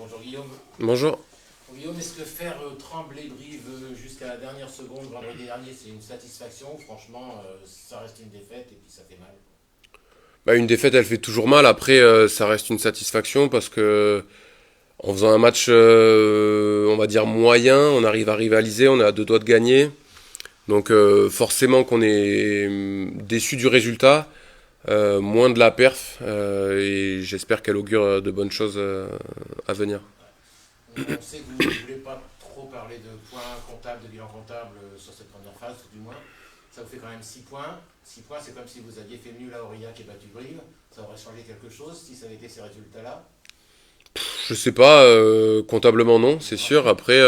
Bonjour Guillaume. Bonjour. Bon, Guillaume, est-ce que faire trembler Brive jusqu'à la dernière seconde vendredi dernier, c'est une satisfaction? Franchement, ça reste une défaite et puis ça fait mal. Bah, une défaite, elle fait toujours mal. Après, ça reste une satisfaction parce que en faisant un match, on va dire moyen, on arrive à rivaliser, on est à deux doigts de gagner. Donc forcément qu'on est déçu du résultat, moins de la perf, et j'espère qu'elle augure de bonnes choses à venir. On sait que vous ne voulez pas trop parler de points comptables, de bilan comptable sur cette première phase, du moins. Ça vous fait quand même 6 points. 6 points, c'est comme si vous aviez fait nul à Aurillac et battu Brive. Ça aurait changé quelque chose si ça avait été ces résultats-là? Je sais pas, comptablement non, c'est sûr. Après,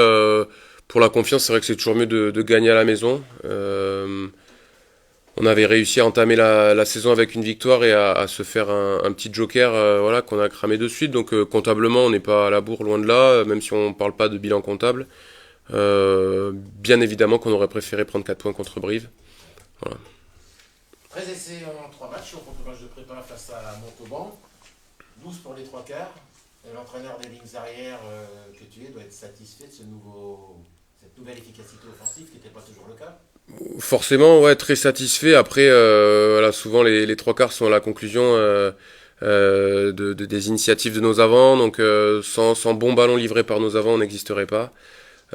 pour la confiance, c'est vrai que c'est toujours mieux de gagner à la maison. On avait réussi à entamer la saison avec une victoire et à se faire un petit joker, voilà, qu'on a cramé de suite. Donc comptablement, on n'est pas à la bourre, loin de là, même si on parle pas de bilan comptable. Bien évidemment qu'on aurait préféré prendre 4 points contre Brive. Voilà. 13 essais en 3 matchs, au contre-match de prépa face à Montauban. 12 pour les 3 quarts. Et l'entraîneur des lignes arrières que tu es doit être satisfait de cette nouvelle efficacité offensive qui n'était pas toujours le cas. Forcément, ouais, très satisfait. Après, voilà, souvent les trois quarts sont à la conclusion des initiatives de nos avants. Donc sans bon ballon livré par nos avants, on n'existerait pas.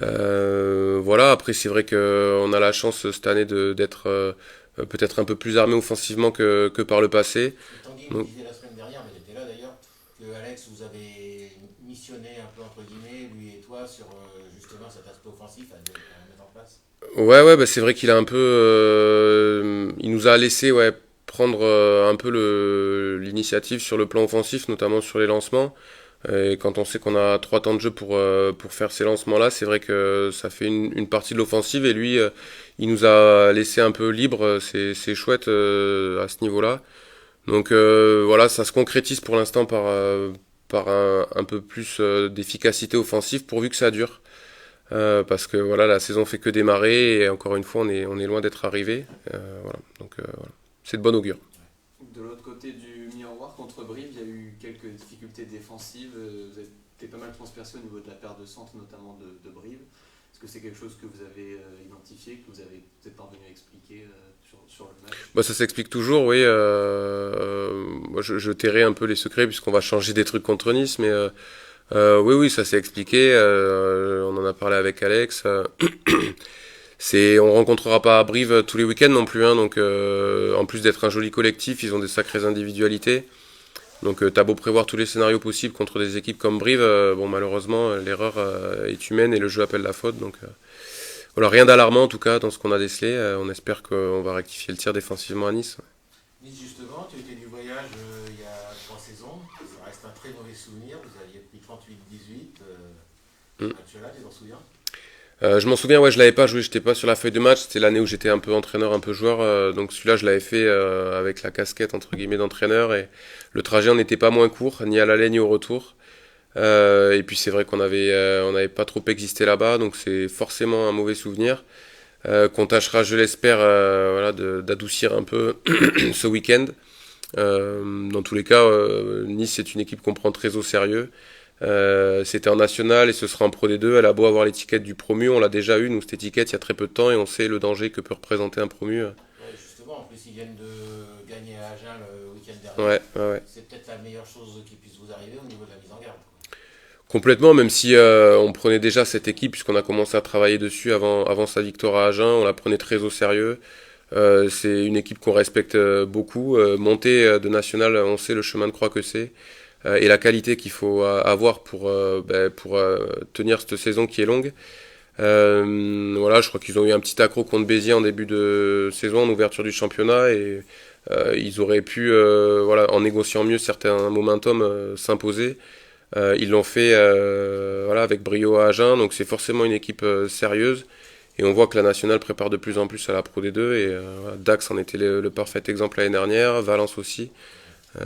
Voilà, après c'est vrai qu'on a la chance cette année d'être peut-être un peu plus armé offensivement que par le passé. Et Tanguy me Donc, disait la semaine dernière, mais il était là d'ailleurs, que Alex vous avez missionné un peu entre guillemets, lui et toi, sur justement cet aspect offensif à mettre en place. ouais, bah, c'est vrai qu'il a un peu, il nous a laissé, ouais, prendre un peu l'initiative sur le plan offensif, notamment sur les lancements. Et quand on sait qu'on a trois temps de jeu pour faire ces lancements-là, c'est vrai que ça fait une partie de l'offensive et lui, il nous a laissé un peu libre. C'est chouette à ce niveau-là. Donc voilà, ça se concrétise pour l'instant par un peu plus d'efficacité offensive pourvu que ça dure. Parce que voilà, la saison fait que démarrer et encore une fois, on est loin d'être arrivé. Voilà, donc voilà. C'est de bon augure. De l'autre côté du miroir, contre Brive, il y a eu quelques difficultés défensives. Vous avez été pas mal transpercé au niveau de la paire de centre, notamment de Brive. Est-ce que c'est quelque chose que vous avez identifié, que vous avez peut-être parvenu à expliquer sur le match? Bah, ça s'explique toujours, oui. Moi, je tairai un peu les secrets puisqu'on va changer des trucs contre Nice, mais oui, oui, ça s'est expliqué. On en a parlé avec Alex. On rencontrera pas à Brive tous les week-ends non plus, hein, donc en plus d'être un joli collectif, ils ont des sacrées individualités. Donc t'as beau prévoir tous les scénarios possibles contre des équipes comme Brive, bon malheureusement l'erreur est humaine et le jeu appelle la faute. Donc voilà, rien d'alarmant en tout cas dans ce qu'on a décelé. On espère qu'on va rectifier le tir défensivement à Nice. Nice justement, tu étais du voyage il y a 3 saisons, ça reste un très mauvais souvenir, vous aviez pris 38-18, ce Mm. match-là, tu t'en souviens? Je m'en souviens, ouais, je l'avais pas joué, j'étais pas sur la feuille de match. C'était l'année où j'étais un peu entraîneur, un peu joueur. Donc celui-là, je l'avais fait avec la casquette entre guillemets d'entraîneur et le trajet n'était pas moins court, ni à l'aller ni au retour. Et puis c'est vrai on n'avait pas trop existé là-bas, donc c'est forcément un mauvais souvenir qu'on tâchera, je l'espère, voilà, d'adoucir un peu ce week-end. Dans tous les cas, Nice c'est une équipe qu'on prend très au sérieux. C'était en national et ce sera en Pro D2. Elle a beau avoir l'étiquette du promu, on l'a déjà eu, nous, cette étiquette, il y a très peu de temps et on sait le danger que peut représenter un promu. Ouais, justement, en plus ils viennent de gagner à Agen le week-end dernier. Ouais, ouais, ouais. C'est peut-être la meilleure chose qui puisse vous arriver au niveau de la mise en garde. Complètement, même si on prenait déjà cette équipe, puisqu'on a commencé à travailler dessus avant sa victoire à Agen, on la prenait très au sérieux. C'est une équipe qu'on respecte beaucoup. Monter de national, on sait le chemin de croix que c'est. Et la qualité qu'il faut avoir pour tenir cette saison qui est longue. Voilà, je crois qu'ils ont eu un petit accro contre Béziers en début de saison, en ouverture du championnat, et ils auraient pu, voilà, en négociant mieux certains momentum, s'imposer. Ils l'ont fait, voilà, avec brio à Agen, donc c'est forcément une équipe sérieuse. Et on voit que la nationale prépare de plus en plus à la Pro D2, et voilà, Dax en était le parfait exemple l'année dernière, Valence aussi.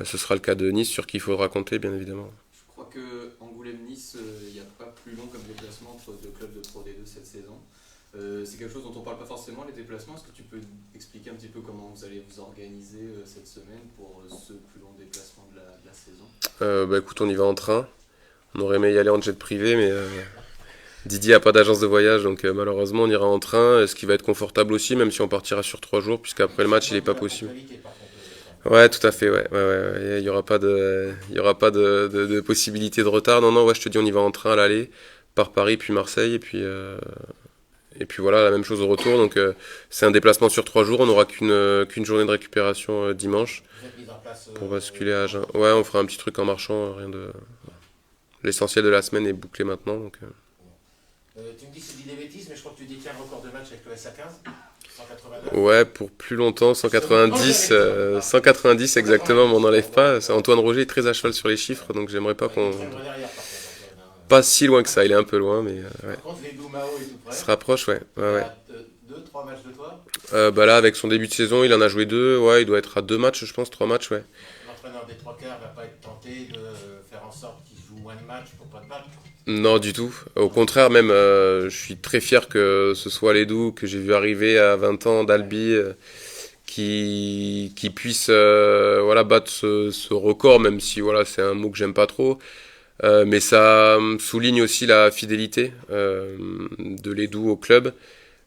Ce sera le cas de Nice, sur qui il faudra compter, bien évidemment. Je crois que Angoulême-Nice, il n'y a pas plus long comme déplacement entre deux clubs de Pro D2 cette saison. C'est quelque chose dont on ne parle pas forcément, les déplacements. Est-ce que tu peux expliquer un petit peu comment vous allez vous organiser cette semaine pour ce plus long déplacement de la saison? Bah écoute, on y va en train. On aurait aimé y aller en jet privé, mais Didier a pas d'agence de voyage, donc malheureusement on ira en train, ce qui va être confortable aussi, même si on partira sur 3 jours, puisqu'après le match il est pas possible. Ouais, tout à fait, ouais, ouais, ouais, ouais. Il y aura pas de possibilité de retard. Non, non, ouais, je te dis, on y va en train à l'aller, par Paris puis Marseille, et puis voilà, la même chose au retour. Donc c'est un déplacement sur 3 jours. On n'aura qu'une journée de récupération dimanche Vous êtes mis en place pour basculer à Agen. Ouais, on fera un petit truc en marchant, rien de. L'essentiel de la semaine est bouclé maintenant, donc. tu me dis que c'est des bêtises, mais je crois que tu détiens un record de match avec le SA15, 189. Ouais, pour plus longtemps, 190 exactement, mais on n'enlève pas. Antoine Roger est très à cheval sur les chiffres, donc j'aimerais pas qu'on. Très loin derrière, par contre, Antoine, hein. Pas si loin que ça, il est un peu loin, mais ouais. Par contre, les Doumao est tout Il se près. rapproche, ouais. Ouais, Il ouais. a 2, 3 matchs de toi. Bah là, avec son début de saison, il en a joué 2. Ouais, il doit être à 2 matchs, je pense, 3 matchs, ouais. L'entraîneur des 3 quarts va pas être tenté de faire en sorte qu'il joue moins de matchs pour pas de battre. Non, du tout. Au contraire, même, je suis très fier que ce soit Ledou, que j'ai vu arriver à 20 ans d'Albi, qui puisse voilà, battre ce record, même si voilà, c'est un mot que j'aime pas trop. Mais ça souligne aussi la fidélité de Ledou au club.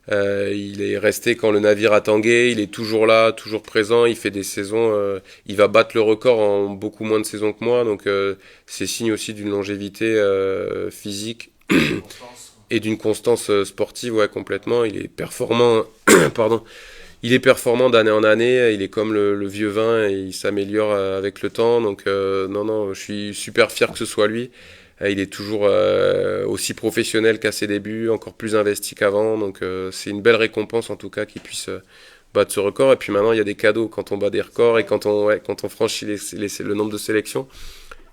Il est resté quand le navire a tangué, il est toujours là, toujours présent, il fait des saisons, il va battre le record en beaucoup moins de saisons que moi, donc c'est signe aussi d'une longévité physique Constance. et d'une constance sportive, ouais, complètement. Il est performant, pardon, il est performant d'année en année, il est comme le vieux vin et il s'améliore avec le temps, donc non, non, je suis super fier que ce soit lui. Il est toujours aussi professionnel qu'à ses débuts, encore plus investi qu'avant. Donc c'est une belle récompense en tout cas qu'il puisse battre ce record. Et puis maintenant il y a des cadeaux quand on bat des records et quand on franchit le nombre de sélections.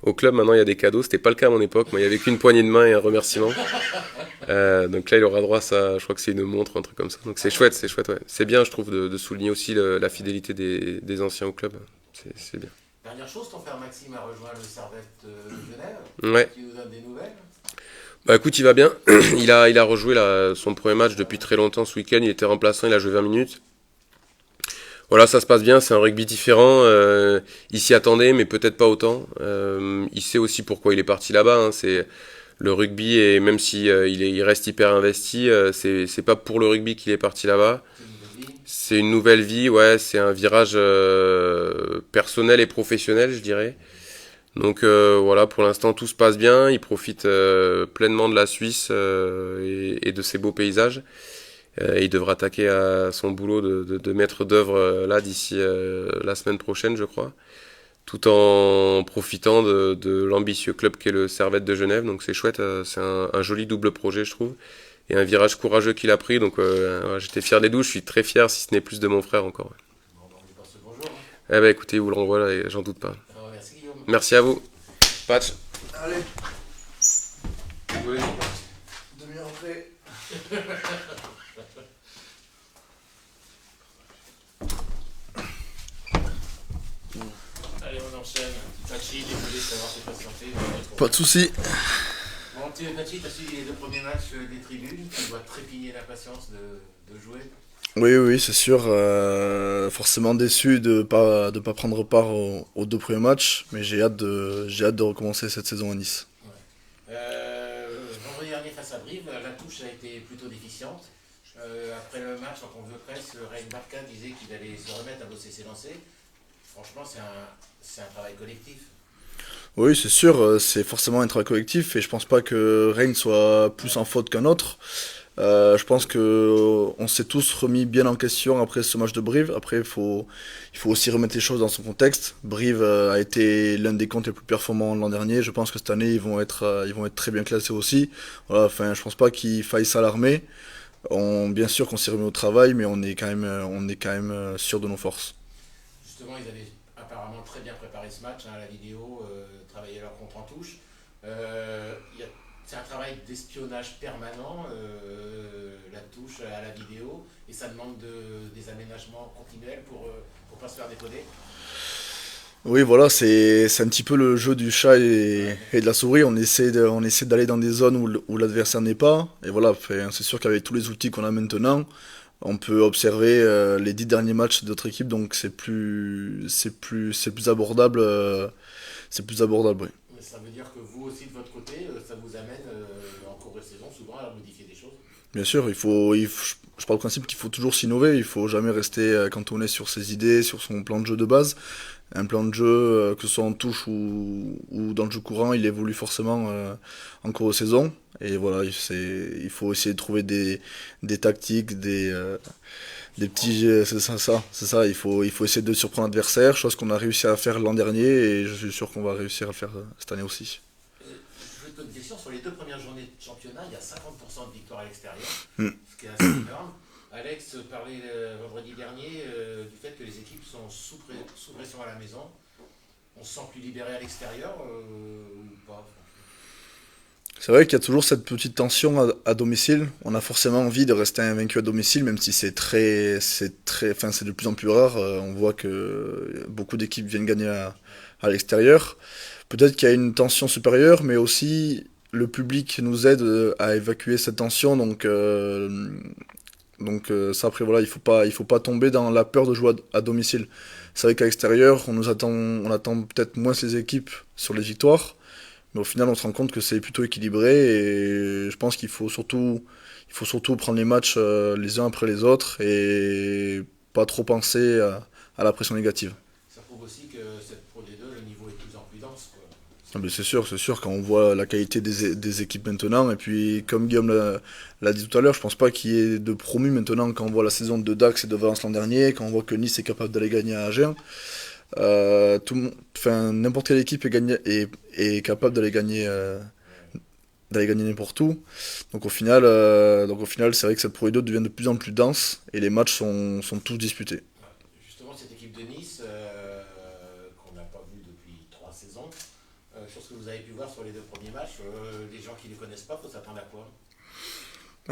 Au club maintenant il y a des cadeaux. C'était pas le cas à mon époque. Moi il y avait qu'une poignée de main et un remerciement. Donc là il aura droit à ça. Je crois que c'est une montre, un truc comme ça. Donc c'est chouette, ouais. C'est bien je trouve de souligner aussi la fidélité des anciens au club. C'est bien. Dernière chose, ton frère Maxime a rejoint le Servette de Genève. Ouais. Tu nous donnes des nouvelles? Bah écoute, il va bien. Il a rejoué son premier match depuis très longtemps ce week-end. Il était remplaçant, il a joué 20 minutes. Voilà, ça se passe bien. C'est un rugby différent. Il s'y attendait, mais peut-être pas autant. Il sait aussi pourquoi il est parti là-bas, hein. C'est le rugby et même si il reste hyper investi, c'est pas pour le rugby qu'il est parti là-bas. C'est une nouvelle vie. C'est une nouvelle vie, ouais. C'est un virage personnel et professionnel, je dirais. Donc voilà, pour l'instant tout se passe bien, il profite pleinement de la Suisse et de ses beaux paysages. Il devra attaquer à son boulot de maître d'œuvre là d'ici la semaine prochaine, je crois, tout en profitant de l'ambitieux club qu'est le Servette de Genève. Donc c'est chouette, c'est un joli double projet, je trouve, et un virage courageux qu'il a pris. Donc voilà, j'étais fier des deux, je suis très fier, si ce n'est plus de mon frère encore. Bon, ben, on lui passe le bonjour, hein. Eh ben écoutez, il vous le renvoie là, et j'en doute pas. Alors, merci Guillaume. Merci à vous. Patch. Allez, Désolé. demi-heure après. Allez, on enchaîne. Tachi, désolé de savoir s'est patienté. Pas de soucis. Bon, Tachi, t'as suivi les 2 premiers matchs des tribunes. Tu dois trépigner d'impatience de jouer. Oui, oui, c'est sûr. Forcément déçu de pas prendre part aux 2 premiers matchs, mais j'ai hâte de recommencer cette saison à Nice. Vendredi dernier face à Brive, la touche a été plutôt déficiente. Après le match, en conférence de presse, Reine Barca disait qu'il allait se remettre à bosser ses lancers. Franchement, c'est un travail collectif. Oui, c'est sûr, c'est forcément un travail collectif et je pense pas que Rennes soit plus en faute qu'un autre. Je pense que on s'est tous remis bien en question après ce match de Brive. Après, il faut aussi remettre les choses dans son contexte. Brive a été l'un des comptes les plus performants l'an dernier. Je pense que cette année, ils vont être très bien classés aussi. Voilà, enfin, je pense pas qu'il faille s'alarmer. Bien sûr qu'on s'est remis au travail, mais on est quand même sûr de nos forces. Justement, ils avaient apparemment très bien préparé ce match, hein, la vidéo, travaillé leur contre en touche. C'est un travail d'espionnage permanent, la touche à la vidéo, et ça demande des aménagements continuels pour pas se faire décoder. Oui, voilà, c'est un petit peu le jeu du chat et de la souris. On essaie d'aller dans des zones où l'adversaire n'est pas. Et voilà, enfin, c'est sûr qu'avec tous les outils qu'on a maintenant, on peut observer les 10 derniers matchs d'autres équipes, donc c'est plus abordable. C'est plus abordable, oui. Mais Ça veut dire que vous aussi, de votre côté, ça vous amène en cours de saison souvent à modifier des choses? Bien sûr, je pars du principe qu'il faut toujours s'innover, il faut jamais rester cantonné sur ses idées, sur son plan de jeu de base. Un plan de jeu, que ce soit en touche ou dans le jeu courant, il évolue forcément en cours de saison. Et voilà, il faut essayer de trouver des tactiques, des petits. C'est ça. Il faut essayer de surprendre l'adversaire, chose qu'on a réussi à faire l'an dernier et je suis sûr qu'on va réussir à le faire cette année aussi. Je vais te poser une question. Sur les 2 premières journées de championnat, il y a 50% de victoires à l'extérieur, Mm. ce qui est assez énorme. Alex parlait vendredi dernier du fait que les équipes sont sous pression à la maison. On se sent plus libéré à l'extérieur ou pas? C'est vrai qu'il y a toujours cette petite tension à domicile. On a forcément envie de rester invaincu à domicile, même si enfin, c'est de plus en plus rare. On voit que beaucoup d'équipes viennent gagner à l'extérieur. Peut-être qu'il y a une tension supérieure, mais aussi le public nous aide à évacuer cette tension. Donc ça après voilà, il faut pas tomber dans la peur de jouer à domicile. C'est vrai qu'à l'extérieur, on attend peut-être moins ces équipes sur les victoires. Mais au final, on se rend compte que c'est plutôt équilibré et je pense qu'il faut surtout prendre les matchs les uns après les autres et pas trop penser à la pression négative. Ça prouve aussi que cette Pro D2, le niveau est de plus en plus dense, quoi. Ah, mais c'est sûr, quand on voit la qualité des équipes maintenant, et puis comme Guillaume l'a dit tout à l'heure, je pense pas qu'il y ait de promus maintenant quand on voit la saison de Dax et de Valence l'an dernier, quand on voit que Nice est capable d'aller gagner à Agen. Enfin, n'importe quelle équipe est capable d'aller gagner n'importe où. Donc au final, c'est vrai que cette Pro D2 devient de plus en plus dense et les matchs sont tous disputés. Justement, cette équipe de Nice, qu'on n'a pas vue depuis 3 saisons, sur ce que vous avez pu voir sur les 2 premiers matchs, les gens qui ne les connaissent pas, faut s'attendre à quoi?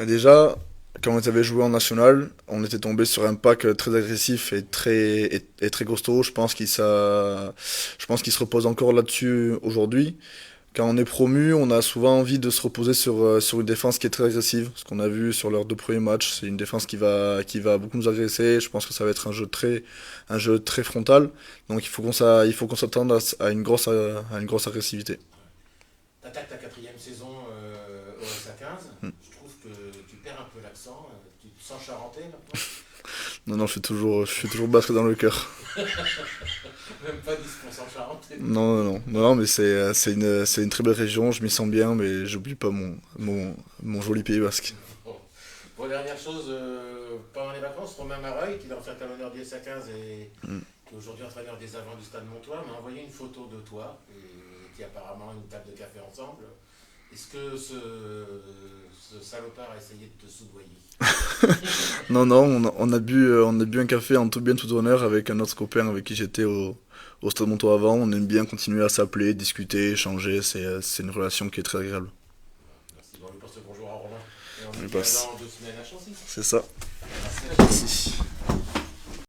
Déjà, quand on avait joué en national, on était tombé sur un pack très agressif et très costaud. Je pense qu'il se repose encore là-dessus aujourd'hui. Quand on est promu, on a souvent envie de se reposer sur une défense qui est très agressive. Ce qu'on a vu sur leurs 2 premiers matchs, c'est une défense qui va beaucoup nous agresser. Je pense que ça va être un jeu très frontal. Donc il faut qu'on s'attende à une grosse agressivité. T'attaques ta 4e saison au SA15. Je trouve que tu perds un peu l'accent. Tu te sens charentais maintenant? Non, je suis toujours basque dans le cœur. Même pas 10% charentais. Non, mais c'est une très belle région, je m'y sens bien, mais j'oublie pas mon joli pays basque. Bon, dernière chose, pendant les vacances, Romain Mareuil, qui est l'ancien talonneur du SA15 et qui est aujourd'hui entraîneur des avants du Stade Montois, m'a envoyé une photo de toi, et qui apparemment une table de café ensemble. Est-ce que ce salopard a essayé de te soudoyer? Non, on a bu un café en tout bien tout honneur avec un autre copain avec qui j'étais au Stade Montois avant. On aime bien continuer à s'appeler, discuter, échanger, c'est une relation qui est très agréable. Merci, bon, on lui passe le bonjour à Romain. Et on On lui lui dit passe. dans 2 semaines à Chancy. C'est ça. Merci. Merci.